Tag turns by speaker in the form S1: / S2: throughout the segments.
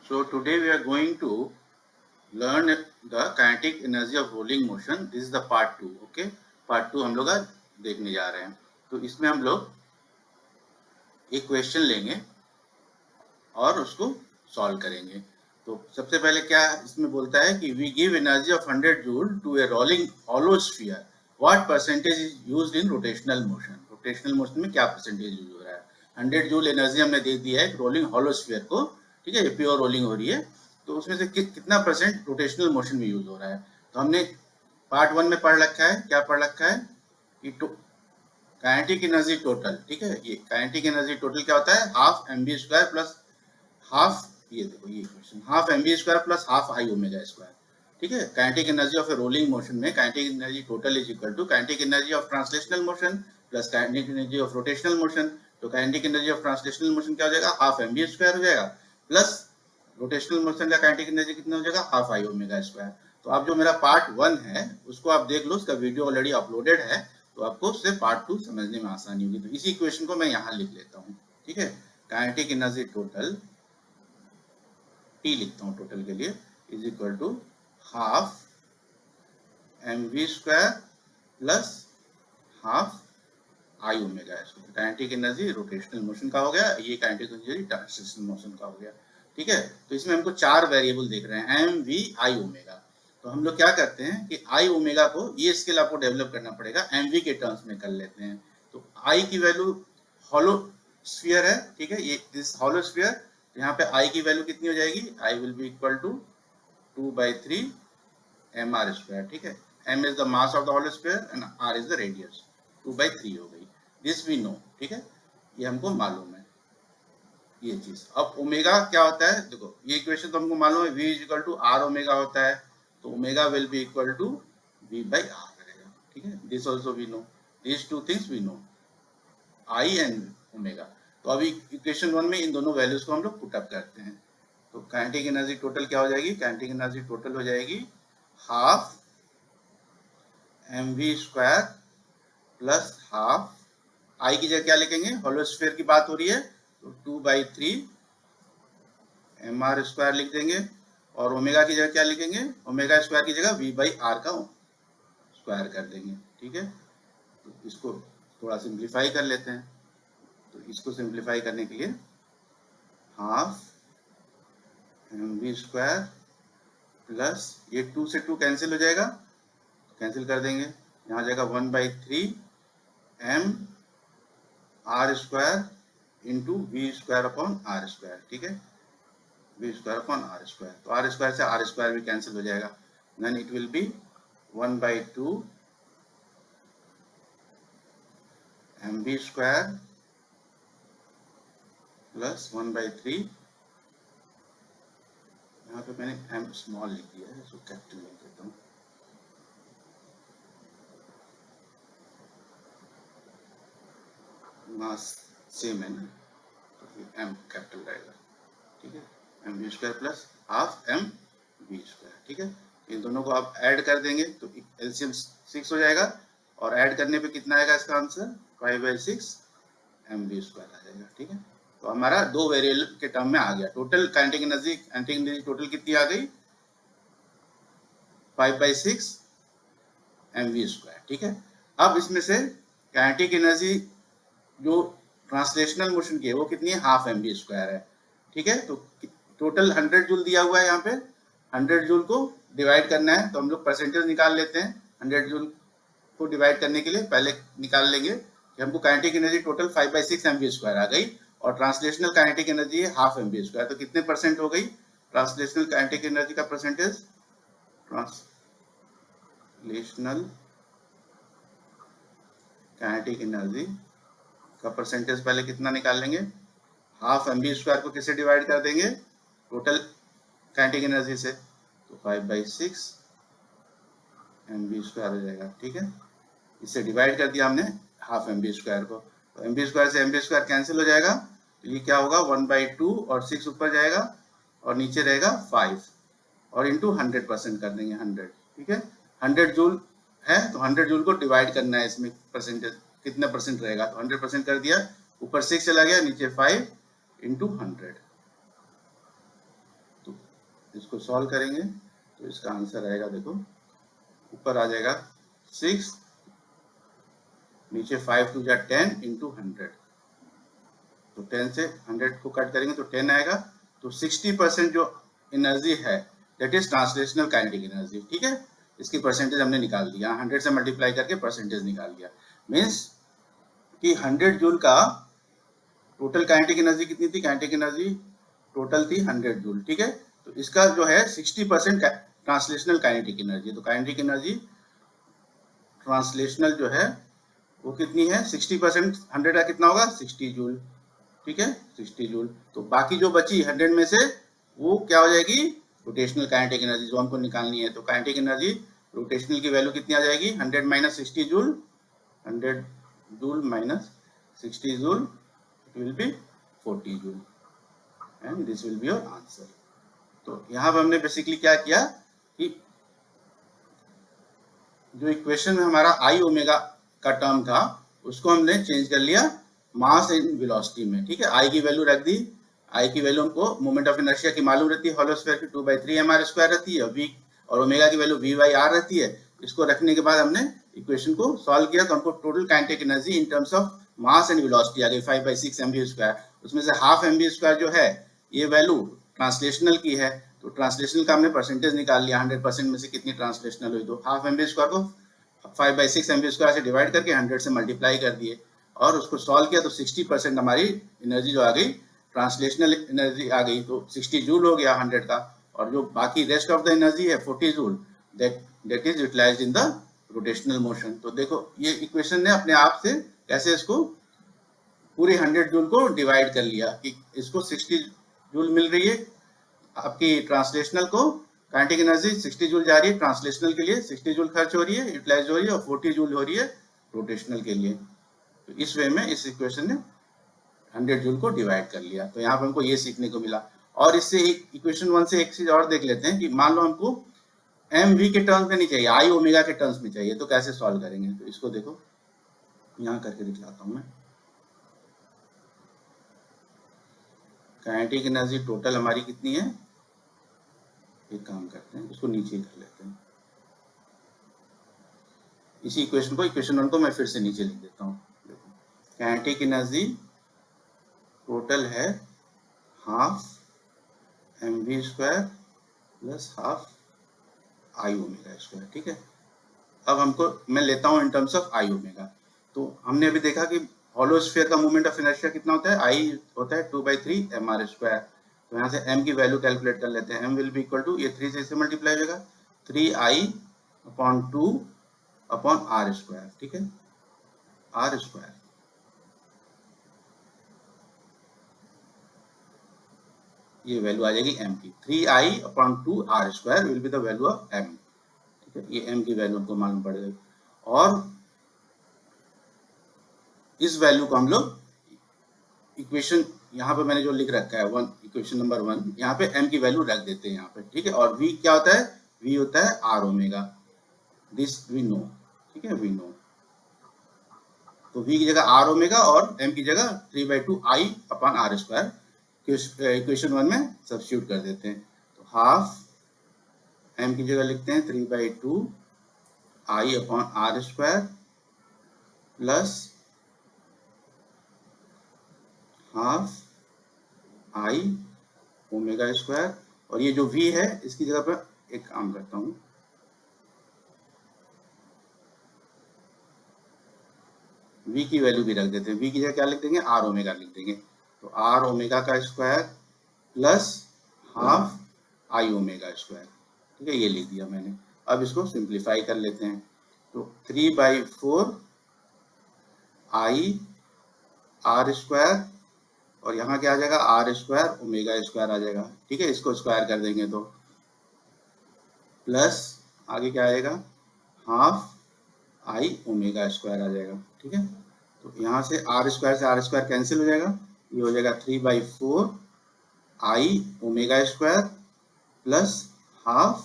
S1: So today we are going to learn the kinetic energy of rolling motion. This is the part 2. Okay, part 2 हम लोग आज देखने जा रहे हैं. तो इसमें हम लोग एक क्वेश्चन लेंगे और उसको सॉल्व करेंगे. तो सबसे पहले क्या इसमें बोलता है कि we give energy of 100 joule to a rolling hollow sphere. What percentage is used in rotational motion? rotational motion में क्या परसेंटेज यूज हो रहा है? 100 जूल एनर्जी हमने दे दिया है रोलिंग हॉलो स्फीयर को. ठीक है, ये प्योर रोलिंग हो रही है. तो उसमें से कितना परसेंट रोटेशनल मोशन में यूज हो रहा है? तो हमने पार्ट 1 में पढ़ रखा है. क्या पढ़ रखा है कि काइनेटिक एनर्जी टोटल. ठीक है, ये काइनेटिक एनर्जी टोटल क्या होता है? Half mv square plus half, ये देखो ये equation, half mv square plus half I omega square. ठीक है, kinetic energy of a rolling motion में kinetic energy total is equal to kinetic energy of translational motion plus kinetic energy of rotational motion. तो kinetic energy of translational motion क्या हो जाएगा? Half mv square हो जाएगा plus rotational motion का kinetic energy कितना हो जाएगा? Half I omega square. तो अब जो मेरा पार्ट 1 है उसको आप देख लो, उसका वीडियो ऑलरेडी अपलोडेड है, तो आपको उससे पार्ट 2 समझने में आसानी होगी. तो इसी इक्वेशन को मैं यहाँ लिख लेता हूँ. ठीक है, काइनेटिक एनर्जी टोटल टी लिखता हूँ टोटल के लिए, is equal to half mv square plus half I omega square. Kinetic energy rotational motion का हो गया, ये काइनेटिक एनर्जी ट्रांसलेशनल मोशन का हो गया. ठीक है, तो इसमें हमको चार वेरिएबल देख रहे हैं, एम वी आई ओमेगा. तो हम लोग क्या करते हैं कि आई ओमेगा को, ये स्केल आपको डेवलप करना पड़ेगा, एम वी के टर्म्स में कर लेते हैं. तो आई की वैल्यू हॉलो स्फीयर है. ठीक है, ये दिस हॉलो स्फीयर, यहाँ पे आई की वैल्यू कितनी हो जाएगी? I will be equal to 2/3 mr square. ठीक है, m is the mass of the hollow sphere and r is the radius. 2/3 हो गई. This we know. ठीक है, ये हमको मालूम है ये चीज. अब ओमेगा क्या होता है? देखो ये इक्वेशन तो हमको मालूम है, v is equal to R omega होता है. तो omega will be equal to v by R करेगा. ठीक है, this also we know, this two things we know, I and omega. तो अभी इक्वेशन 1 में इन दोनों वैल्यूज को हम लोग पुट अप करते हैं. तो काइनेटिक एनर्जी टोटल क्या हो जाएगी? काइनेटिक एनर्जी टोटल हो जाएगी half mv square plus half, I की जगह क्या लिखेंगे? हॉलो स्फीयर की बात हो रही है, तो 2/3 mr स्क्वायर लिख देंगे. और ओमेगा की जगह क्या लिखेंगे? ओमेगा स्क्वायर की जगह v बाई आर का स्क्वायर कर देंगे. ठीक है, तो इसको थोड़ा सिंप्लीफाई कर लेते हैं. तो इसको सिंप्लीफाई करने के लिए हाफ mv स्क्वायर प्लस, ये 2 से 2 कैंसिल हो जाएगा, कैंसिल कर देंगे. यहाँ जाएगा 1/3 m R square into V square upon R square. ठीक है, V square upon R square. तो आर स्क्वायर से आर स्क्वायर भी कैंसिल हो जाएगा. Then it will be 1/2 mv square plus 1/3, यहाँ पे मैंने m स्मॉल लिख दिया है, इसको कैपिटल लिख देता हूँ. मास सेम है ना, तो m कैपिटल रहेगा. ठीक है, mv square plus half m v square. ठीक है, इन दोनों को आप ऐड कर देंगे तो एलसीएम 6 हो जाएगा, और ऐड करने पे कितना आएगा इसका आंसर? 5/6 mv स्क्वायर आ जाएगा. ठीक है, तो हमारा दो वेरिएबल के टर्म में आ गया. टोटल काइनेटिक एनर्जी टोटल कितनी आ गई? 5/6 mv स्क्वायर. ठीक है, अब इसमें से काइनेटिक एनर्जी जो ट्रांसलेशनल मोशन की है वो कितनी है? हाफ mv स्क्वायर है. ठीक है, तो टोटल 100 जूल दिया हुआ है, यहाँ पे 100 जूल को डिवाइड करना है, तो हम लोग परसेंटेज निकाल लेते हैं. 100 जूल को डिवाइड करने के लिए पहले निकाल लेंगे कि हमको kinetic energy total 5/6 mv square आ गई, और ट्रांसलेशनल काइनेटिक एनर्जी है हाफ mv स्क्वायर. तो कितने परसेंट हो गई ट्रांसलेशनल काइनेटिक एनर्जी का परसेंटेज? ट्रांसलेशनल काइनेटिक एनर्जी का परसेंटेज पहले कितना निकाल लेंगे? हाफ mv स्क्वायर को किससे डिवाइड कर देंगे? टोटल काइनेटिक एनर्जी से. तो 5/6 mv स्क्वायर हो जाएगा. ठीक है, इससे डिवाइड कर दिया हमने हाफ mv स्क्वायर को, तो mv स्क्वायर से mv स्क्वायर कैंसिल हो जाएगा. तो ये क्या होगा? 1/2 और 6 ऊपर जाएगा और नीचे रहेगा 5, और इंटू 100% कर देंगे 100. ठीक है, 100 जूल है तो 100 जूल को डिवाइड करना है इसमें, परसेंटेज कितना परसेंट रहेगा? तो 100% कर दिया, ऊपर 6 चला गया, नीचे 5 इंटू 100. इसको सॉल्व करेंगे तो इसका आंसर आएगा, देखो ऊपर आ जाएगा 6, नीचे 5 टू जा 10 इंटू 100, तो 10 से 100 को कट करेंगे तो 10 आएगा। तो 60% जो एनर्जी है that is translational kinetic energy, ठीक है। इसकी परसेंटेज हमने निकाल दिया, 100 से मल्टीप्लाई करके परसेंटेज निकाल दिया। मीन्स कि 100 जूल का टोटल काइनेटिक एनर्जी कितनी थी, काइनेटिक एनर्जी टोटल थी 100 जूल, ठीक है। तो इसका जो है 60% ट्रांसलेशनल काइनेटिक एनर्जी, तो काइनेटिक एनर्जी ट्रांसलेशनल जो है वो कितनी है, 60% 100 का कितना होगा, 60 जूल, ठीक है, 60 जूल। तो बाकी जो बची 100 में से वो क्या हो जाएगी, रोटेशनल काइनेटिक एनर्जी जो हमको निकालनी है। तो काइनेटिक एनर्जी रोटेशनल की वैल्यू कितनी आ जाएगी, 100 minus 60 joule, 100 joule minus 60 joule, it will B 40 joule and this will be your answer. तो यहाँ पर हमने बेसिकली क्या किया कि जो इक्वेशन में हमारा आई ओमेगा का टर्म था उसको हमने चेंज कर लिया मास एंड वेलोसिटी में, ठीक है। आई की वैल्यू रख दी, आई की वैल्यू हमको मोमेंट ऑफ इनर्शिया की मालूम रहती है, हॉलो स्फीयर की 2/3 mr² रहती है, वी और ओमेगा की वैल्यू v/r रहती है। इसको रखने के बाद हमने इक्वेशन को सॉल्व किया तो हमको total kinetic energy in terms of mass and velocity आ गई 5/6 mv²। उसमें से हाफ mv² जो है ये वैल्यू ट्रांसलेशनल की है, तो ट्रांसलेशनल का हमने परसेंटेज निकाल लिया, 100% में से कितनी ट्रांसलेशनल हुई, तो हाफ mv² को 5/6 mv² से डिवाइड करके 100 से मल्टीप्लाई कर दिए और उसको सॉल्व किया तो 60% हमारी एनर्जी जो आ गई, ट्रांसलेशनल एनर्जी आ गई, तो 60 जूल हो गया 100 का, और जो बाकी रेस्ट ऑफ द एनर्जी है 40 joule that is utilized in the rotational motion. तो देखो ये इक्वेशन ने अपने आप से कैसे इसको पूरे 100 जूल को डिवाइड कर लिया कि इसको 60 जूल मिल रही है आपकी ट्रांसलेशनल को, काइनेटिक एनर्जी 60 जूल जा रही है ट्रांसलेशनल के लिए, 60 जूल खर्च हो रही है, यूटिलाइज हो रही है, और 40 जूल हो रही है रोटेशनल के लिए। तो इस वे में इस इक्वेशन ने 100 जूल को डिवाइड कर लिया। तो यहाँ पर हमको ये सीखने को मिला। और इससे एक इक्वेशन 1 से एक चीज और देख लेते हैं कि मान लो हमको एम वी के टर्म्स में नहीं चाहिए, आई ओमेगा के टर्म्स में चाहिए, तो कैसे सॉल्व करेंगे। तो इसको देखो यहाँ करके दिखलाता हूँ मैं। काइनेटिक एनर्जी टोटल हमारी कितनी है, एक काम करते हैं इसको नीचे कर लेते हैं, इसी इक्वेशन को, इक्वेशन 1 को मैं फिर से नीचे लिख देता हूँ। देखो काइनेटिक एनर्जी टोटल है half mv² plus half I omega square, ठीक है। अब हमको मैं लेता हूँ इन टर्म्स ऑफ आई ओमेगा। तो हमने अभी देखा कि हॉलो स्फीयर का मोमेंट ऑफ इनर्शिया कितना होता है, आई होता है 2/3 mr²। तो यहाँ से m की वैल्यू कैलकुलेट कर लेते हैं, m will be equal to, ये 3 से इसे मल्टीप्लाई होगा 3i/2/r², ठीक है, r²। ये वैल्यू आ जाएगी m की, 3i/2r² will be the value of m, ठीक है। ये m की वैल्यू हमको मालूम पड़ जाएगी। और इस वैल्यू को हम लोग इक्वेशन यहाँ पे मैंने जो लिख रखा है इक्वेशन नंबर 1, यहाँ पे m की वैल्यू रख देते हैं यहाँ पे, ठीक है। और v क्या होता है, v होता है r omega, this we know, ठीक है, वी नो। तो v की जगह r ओमेगा और m की जगह 3/2 i/r², इक्वेशन 1 में सब्स्टिट्यूट कर देते हैं। तो हाफ m की जगह लिखते हैं 3/2 i/r² plus half I omega square, और ये जो v है इसकी जगह पर एक काम करता हूँ, v की वैल्यू भी रख देते हैं, v की जगह क्या लिख देंगे, r ओमेगा लिख देंगे। तो r ओमेगा का square plus half I omega square, ठीक है, ये लिख दिया मैंने। अब इसको सिंप्लीफाई कर लेते हैं, तो 3/4 i/r², और यहाँ क्या आ जाएगा, r² ओमेगा स्क्वायर आ जाएगा, ठीक है। इसको स्क्वायर कर देंगे तो प्लस आगे क्या आएगा, हाफ आई ओमेगा स्क्वायर आ जाएगा, ठीक है। तो यहाँ से r² कैंसिल हो जाएगा, ये हो जाएगा 3/4 I omega square plus half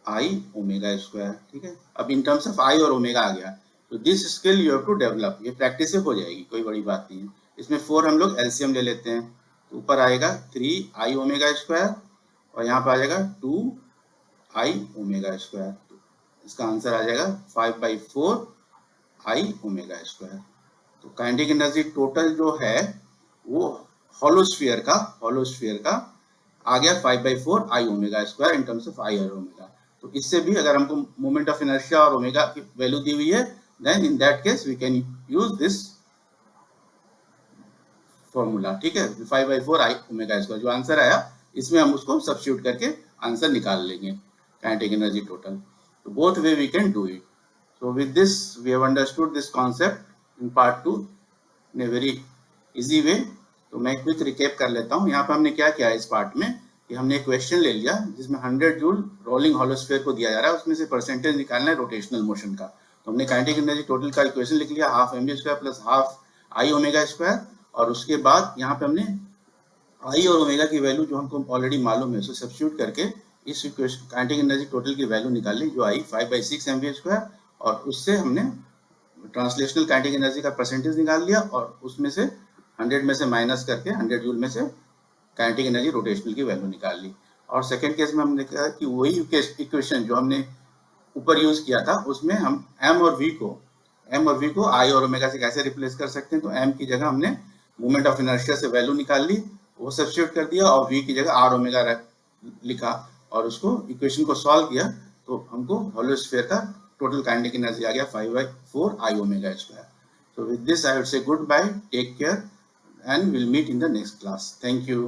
S1: I omega square, ठीक है। अब इन टर्म्स ऑफ आई और ओमेगा आ गया, तो this skill you have to develop, ये प्रैक्टिस से हो जाएगी, कोई बड़ी बात नहीं है। इसमें 4 हम लोग एलसीएम ले लेते हैं, तो ऊपर आएगा 3 आई ओमेगा स्क्वायर और यहाँ पे आ जाएगा 2i ओमेगा स्क्वायर। इसका आंसर आ जाएगा 5/4i ओमेगा स्क्वायर। तो काइनेटिक एनर्जी टोटल जो है वो हॉलोस्फीयर का आ गया 5/4i omega square in terms of I और ओमेगा। तो इससे भी अगर हमको मोमेंट ऑफ इनर्शिया और ओमेगा की वैल्यू दी हुई है, then in that case we can use this formula. ठीक है, 5/4i ओमेगा स्क्वायर जो आंसर आया इसमें हम उसको सब्स्टिट्यूट करके आंसर निकाल लेंगे काइनेटिक एनर्जी टोटल। तो both way we can do it. So with this we have understood this concept in part 2 in a very easy way। तो मैं क्विक रिकैप कर लेता हूँ। यहाँ पे हमने क्या किया है इस पार्ट में कि हमने एक क्वेश्चन ले लिया जिसमें 100 जूल रोलिंग हॉलोस्फीयर को दिया जा रहा है, उसमें से परसेंटेज निकालना है रोटेशनल मोशन का। तो हमने काइनेटिक एनर्जी टोटल का इक्वेशन लिख लिया, half mv square plus half I omega square. और उसके बाद यहाँ पे हमने आई और ओमेगा की वैल्यू जो हमको ऑलरेडी मालूम है उसे सब्स्टिट्यूट करके इस इक्वेशन काइनेटिक एनर्जी टोटल की वैल्यू निकाल ली जो आई 5/6 mv स्क्वायर। और उससे हमने ट्रांसलेशनल काइनेटिक एनर्जी का परसेंटेज निकाल लिया और उसमें से 100 में से माइनस करके 100 जूल में से काइनेटिक एनर्जी रोटेशनल की वैल्यू निकाल ली। और सेकंड केस में हमने कहा कि वही इक्वेशन जो हमने ऊपर यूज किया था उसमें हम एम और वी को आई और ओमेगा से कैसे रिप्लेस कर सकते हैं। तो एम की जगह हमने मोमेंट ऑफ इनर्शिया से वैल्यू निकाल ली, वो सब्स्टिट्यूट कर दिया और वी की जगह आर ओमेगा लिखा और उसको इक्वेशन को सॉल्व किया। तो हमको हॉलोस्फीयर का टोटल काइनेटिक एनर्जी आ गया 5/4i omega square. So with this I would say goodbye, take care and we'll meet in the next class. Thank you.